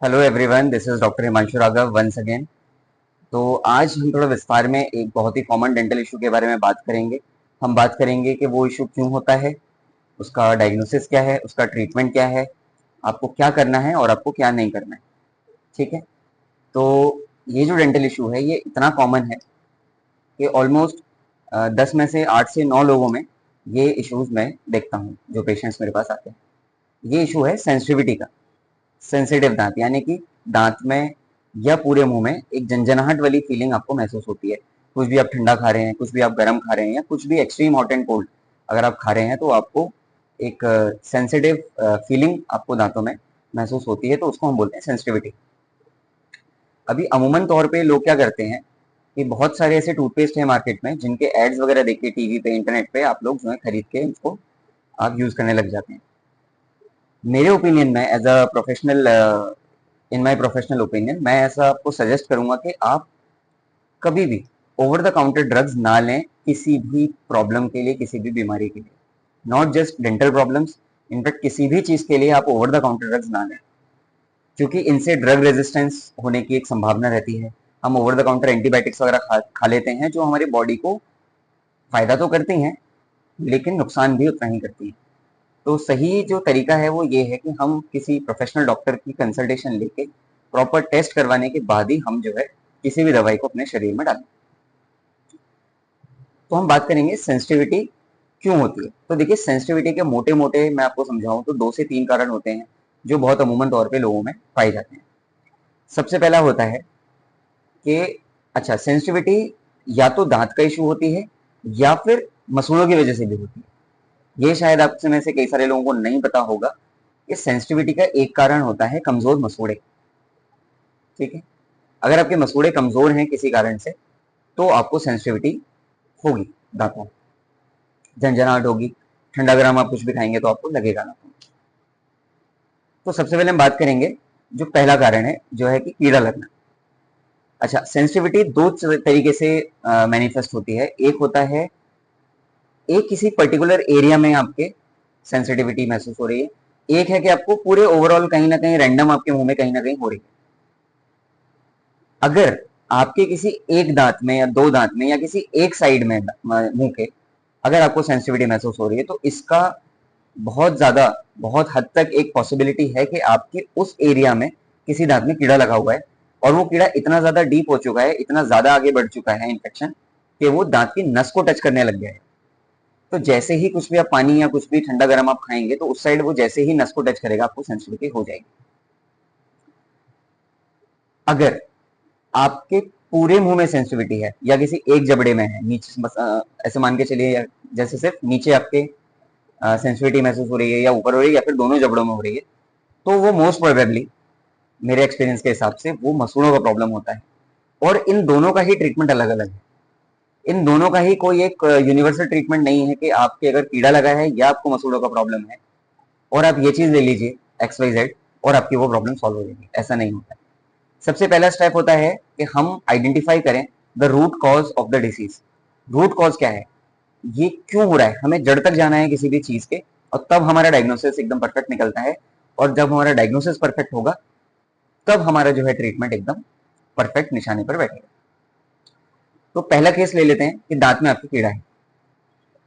Hello everyone, this is doctor Himanshu Raghav once again. तो आज हम थोड़ा विस्तार में एक बहुत ही कॉमन डेंटल इशू के बारे में बात करेंगे। हम बात करेंगे कि वो इशू क्यों होता है, उसका डायग्नोसिस क्या है, उसका ट्रीटमेंट क्या है, आपको क्या करना है और आपको क्या नहीं करना है। ठीक है। तो ये जो डेंटल इशू है ये इतना कॉमन है कि ऑलमोस्ट 10 में से 8 से 9 लोगों में ये इश्यूज मैं देखता हूँ जो पेशेंट्स मेरे पास आते हैं। ये इशू है सेंसिटिविटी का। सेंसिटिव दांत यानी कि दांत में या पूरे मुंह में एक झंझनाहट वाली फीलिंग आपको महसूस होती है। कुछ भी आप ठंडा खा रहे हैं, कुछ भी आप गर्म खा रहे हैं, या कुछ भी एक्सट्रीम हॉट एंड कोल्ड अगर आप खा रहे हैं तो आपको एक सेंसिटिव फीलिंग आपको दांतों में महसूस होती है, तो उसको हम बोलते हैं सेंसिटिविटी। अभी अमूमन तौर पे लोग क्या करते हैं कि बहुत सारे ऐसे टूथपेस्ट हैं मार्केट में जिनके एड्स वगैरह देख के टीवी पे, इंटरनेट पे आप लोग जो है खरीद के इसको आप यूज करने लग जाते हैं। मेरे ओपिनियन में as a professional, in my professional opinion, मैं ऐसा आपको सजेस्ट करूंगा कि आप कभी भी ओवर द काउंटर ड्रग्स ना लें किसी भी प्रॉब्लम के लिए, किसी भी बीमारी के लिए। Not just dental problems, in fact किसी भी चीज के लिए आप ओवर द काउंटर ड्रग्स ना लें, क्योंकि इनसे ड्रग रेजिस्टेंस होने की एक संभावना रहती है। हम ओवर द काउंटर एंटीबायोटिक्स वगैरह खा लेते हैं जो हमारी बॉडी को फायदा तो करती हैं लेकिन नुकसान भी उतना ही करती हैं। तो सही जो तरीका है वो ये है कि हम किसी प्रोफेशनल डॉक्टर की कंसल्टेशन लेके प्रॉपर टेस्ट करवाने के बाद ही हम जो है किसी भी दवाई को अपने शरीर में डालें। तो हम बात करेंगे सेंसिटिविटी क्यों होती है। तो देखिए, सेंसिटिविटी के मोटे मोटे मैं आपको समझाऊं तो 2 से 3 कारण होते हैं जो बहुत अमूमन तौर पे लोगों में पाए जाते हैं। सबसे पहला होता है कि अच्छा, सेंसिटिविटी या तो दांत का इशू होती है या फिर मसूड़ों की वजह से भी होती है। ये शायद आप में से कई सारे लोगों को नहीं पता होगा कि सेंसिटिविटी का एक कारण होता है कमजोर मसूड़े। ठीक है। अगर आपके मसूड़े कमजोर हैं किसी कारण से तो आपको सेंसिटिविटी होगी, दांतों में झंझनाहट होगी, ठंडा गर्म आप कुछ भी खाएंगे तो आपको लगेगा ना। तो सबसे पहले हम बात करेंगे जो पहला कारण है जो है कि कीड़ा लगना। अच्छा, सेंसिटिविटी दो तरीके से मैनिफेस्ट होती है। एक होता है, एक किसी पर्टिकुलर एरिया में आपके सेंसिटिविटी महसूस हो रही है, एक है कि आपको पूरे ओवरऑल कहीं ना कहीं रैंडम आपके मुंह में कहीं ना कहीं हो रही है। अगर आपके किसी एक दांत में या दो दांत में या किसी एक साइड में मुंह के अगर आपको सेंसिटिविटी महसूस हो रही है तो इसका बहुत ज्यादा, बहुत हद तक एक पॉसिबिलिटी है कि आपके उस एरिया में किसी दांत में कीड़ा लगा हुआ है और वो कीड़ा इतना ज्यादा डीप हो चुका है, इतना ज्यादा आगे बढ़ चुका है इन्फेक्शन, कि वो दांत की नस को टच करने लग गया है। तो जैसे ही कुछ भी आप पानी या कुछ भी ठंडा गर्म आप खाएंगे तो उस साइड वो जैसे ही नस को टच करेगा आपको सेंसिटिविटी हो जाएगी। अगर आपके पूरे मुंह में सेंसिटिविटी है या किसी एक जबड़े में है, नीचे ऐसे मान के चलिए, या जैसे सिर्फ नीचे आपके सेंसिटिविटी महसूस हो रही है या ऊपर हो रही है या फिर दोनों जबड़ों में हो रही है, तो वो मोस्ट प्रोबेबली मेरे एक्सपीरियंस के हिसाब से वो मसूड़ों का प्रॉब्लम होता है। और इन दोनों का ही ट्रीटमेंट अलग अलग है। इन दोनों का ही कोई एक यूनिवर्सल ट्रीटमेंट नहीं है कि आपके अगर कीड़ा लगा है या आपको मसूड़ों का प्रॉब्लम है और आप ये चीज ले लीजिए XYZ और आपकी वो प्रॉब्लम सॉल्व हो जाएगी, ऐसा नहीं होता है। सबसे पहला स्टेप होता है कि हम आइडेंटिफाई करें the root cause of the disease. Root cause क्या है, ये क्यों हो रहा है, हमें जड़ तक जाना है किसी भी चीज के, और तब हमारा डायग्नोसिस एकदम परफेक्ट निकलता है। और जब हमारा डायग्नोसिस परफेक्ट होगा तब हमारा जो है ट्रीटमेंट एकदम परफेक्ट निशाने पर बैठेगा। तो पहला केस ले लेते हैं कि दांत में आपके कीड़ा है।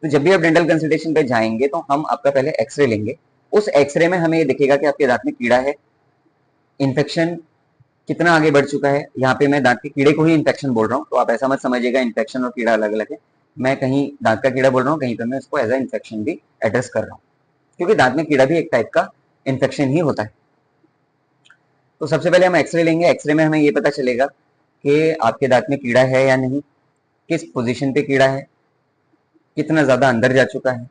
तो जब भी आप डेंटल कंसल्टेशन पे जाएंगे तो हम आपका पहले एक्सरे लेंगे। उस एक्सरे में हमें ये दिखेगा कि आपके दांत में कीड़ा है, इन्फेक्शन कितना आगे बढ़ चुका है। यहाँ पे मैं दांत के कीड़े को ही इन्फेक्शन बोल रहा हूँ, तो आप ऐसा मत समझिएगा इन्फेक्शन और कीड़ा अलग अलग है। मैं कहीं दांत का कीड़ा बोल रहा हूँ, कहीं पर मैं उसको एज अ इन्फेक्शन भी एड्रेस कर रहा हूँ, क्योंकि दांत में कीड़ा भी एक टाइप का इन्फेक्शन ही होता है। तो सबसे पहले हम एक्सरे लेंगे। एक्सरे में हमें ये पता चलेगा कि आपके दांत में कीड़ा है या नहीं, किस पोजीशन पे कीड़ा है, कितना ज्यादा अंदर जा चुका है,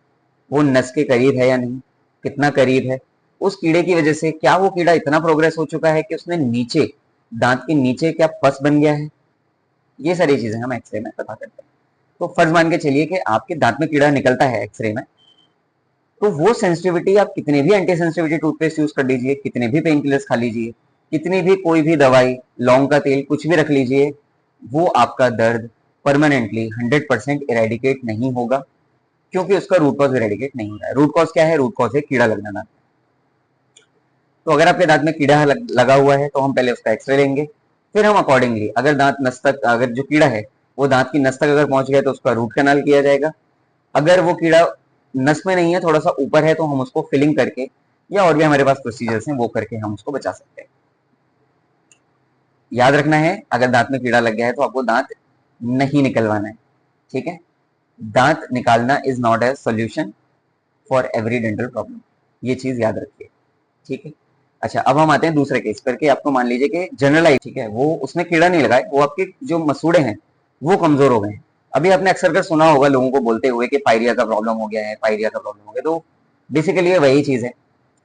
वो नस के करीब है या नहीं, कितना करीब है, उस कीड़े की वजह से क्या वो कीड़ा इतना प्रोग्रेस हो चुका है कि उसने नीचे, दांत के नीचे क्या पस बन गया है। ये सारी चीजें हम एक्सरे में पता करते हैं। तो फर्ज मान के चलिए कि आपके दांत में कीड़ा निकलता है एक्सरे में, तो वो सेंसिटिविटी आप कितने भी एंटी सेंसिटिविटी टूथपेस्ट यूज कर लीजिए, कितने भी पेन किलर्स खा लीजिए, कितनी भी कोई भी दवाई, लौंग का तेल कुछ भी रख लीजिए, वो आपका दर्द परमानेंटली 100% इरेडिकेट नहीं होगा, क्योंकि उसका रूट कॉज इरेडिकेट नहीं हो रहा है। रूट कॉज क्या है, रूट कॉज है कीड़ा लगना दांत। तो अगर आपके दांत में कीड़ा लगा हुआ है तो हम पहले उसका एक्सरे लेंगे, फिर हम अकॉर्डिंगली अगर दांत नस तक, अगर जो कीड़ा है वो दांत की नस तक अगर पहुंच गया तो उसका रूट कैनाल किया जाएगा। अगर वो कीड़ा नस में नहीं है, थोड़ा सा ऊपर है, तो हम उसको फिलिंग करके या और भी हमारे पास प्रोसीजर्स हैं वो करके हम उसको बचा सकते हैं। याद रखना है, अगर दांत में कीड़ा लग गया है तो आपको दांत नहीं निकलवाना है, ठीक है। दांत निकालना is not a solution for every dental problem, ये चीज याद रखिए, ठीक है। अच्छा, अब हम आते हैं दूसरे केस पर कि आपको मान लीजिए कि जनरलाइज, ठीक है, वो उसमें कीड़ा नहीं लगा है, वो आपके जो मसूड़े हैं वो कमजोर हो गए हैं। अभी आपने अक्सर कर सुना होगा लोगों को बोलते हुए कि पायरिया का प्रॉब्लम हो गया है, पायरिया का प्रॉब्लम हो गया। तो बेसिकली ये वही चीज है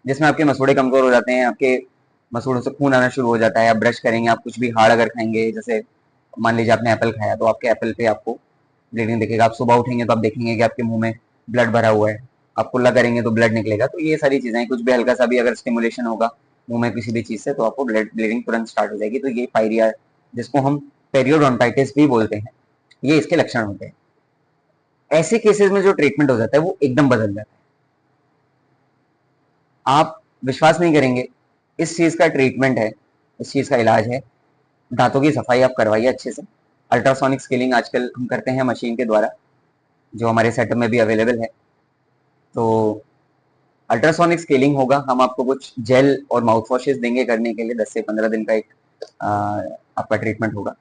जिसमें आपके मसूड़े कमजोर हो जाते हैं, आपके मसूड़ों से खून आना शुरू हो जाता है। आप ब्रश करेंगे, आप कुछ भी हार्ड अगर खाएंगे, जैसे मान लीजिए आपने एप्पल खाया तो आपके एप्पल पे आपको ब्लीडिंग दिखेगा। आप सुबह उठेंगे तो आप देखेंगे कि आपके मुंह में ब्लड भरा हुआ है, आप कुल्ला करेंगे तो ब्लड निकलेगा। तो ये सारी चीजें, कुछ भी हल्का सा भी अगर स्टिमुलेशन होगा मुंह में किसी भी चीज से तो आपको ब्लीडिंग तुरंत स्टार्ट हो जाएगी। तो ये पायरिया, जिसको हम पेरियोडोंटाइटिस भी बोलते हैं, ये इसके लक्षण होते हैं। ऐसे केसेस में जो ट्रीटमेंट हो जाता है वो एकदम बदल जाता है। आप विश्वास नहीं करेंगे, इस चीज का ट्रीटमेंट है, इस चीज का इलाज है, दांतों की सफाई आप करवाइए अच्छे से। अल्ट्रासोनिक स्केलिंग आजकल हम करते हैं मशीन के द्वारा, जो हमारे सेटअप में भी अवेलेबल है। तो अल्ट्रासोनिक स्केलिंग होगा, हम आपको कुछ जेल और माउथ वॉशेस देंगे करने के लिए। 10 से 15 दिन का एक आपका ट्रीटमेंट होगा,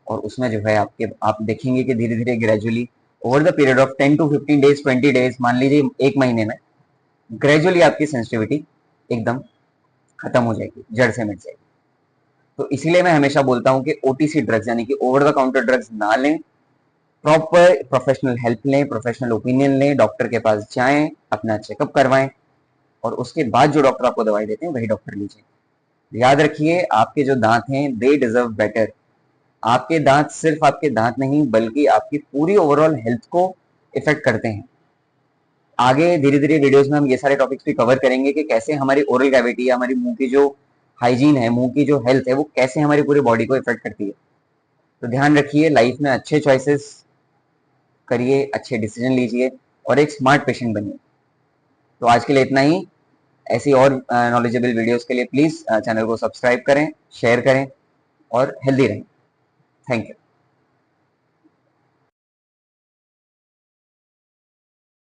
और उसमें जो है आपके, आप देखेंगे कि धीरे धीरे gradually over the period of 10 to 15 days, 20 days, मान लीजिए एक महीने में, ग्रेजुअली आपकी सेंसिटिविटी एकदम खत्म हो जाएगी, जड़ से मिट जाएगी। तो इसीलिए मैं हमेशा बोलता हूँ कि ओटीसी ड्रग्स यानी कि ओवर द काउंटर ड्रग्स ना लें, प्रॉपर प्रोफेशनल हेल्प लें, प्रोफेशनल ओपिनियन लें, डॉक्टर के पास जाएं, अपना चेकअप करवाएं, और उसके बाद जो डॉक्टर आपको दवाई देते हैं वही डॉक्टर लीजिए। याद रखिए, आपके जो दांत हैं दे डिजर्व बेटर। आपके दांत सिर्फ आपके दांत नहीं बल्कि आपकी पूरी ओवरऑल हेल्थ को इफेक्ट करते हैं। आगे धीरे धीरे वीडियोस में हम ये सारे टॉपिक्स भी कवर करेंगे कि कैसे हमारी ओरल कैविटी या हमारी मुंह की जो हाइजीन है, मुंह की जो हेल्थ है, वो कैसे हमारी पूरी बॉडी को इफेक्ट करती है। तो ध्यान रखिए, लाइफ में अच्छे चॉइसेस करिए, अच्छे डिसीजन लीजिए, और एक स्मार्ट पेशेंट बनिए। तो आज के लिए इतना ही। ऐसी और नॉलेजेबल वीडियोस के लिए प्लीज चैनल को सब्सक्राइब करें, शेयर करें और हेल्दी रहें। Thank you.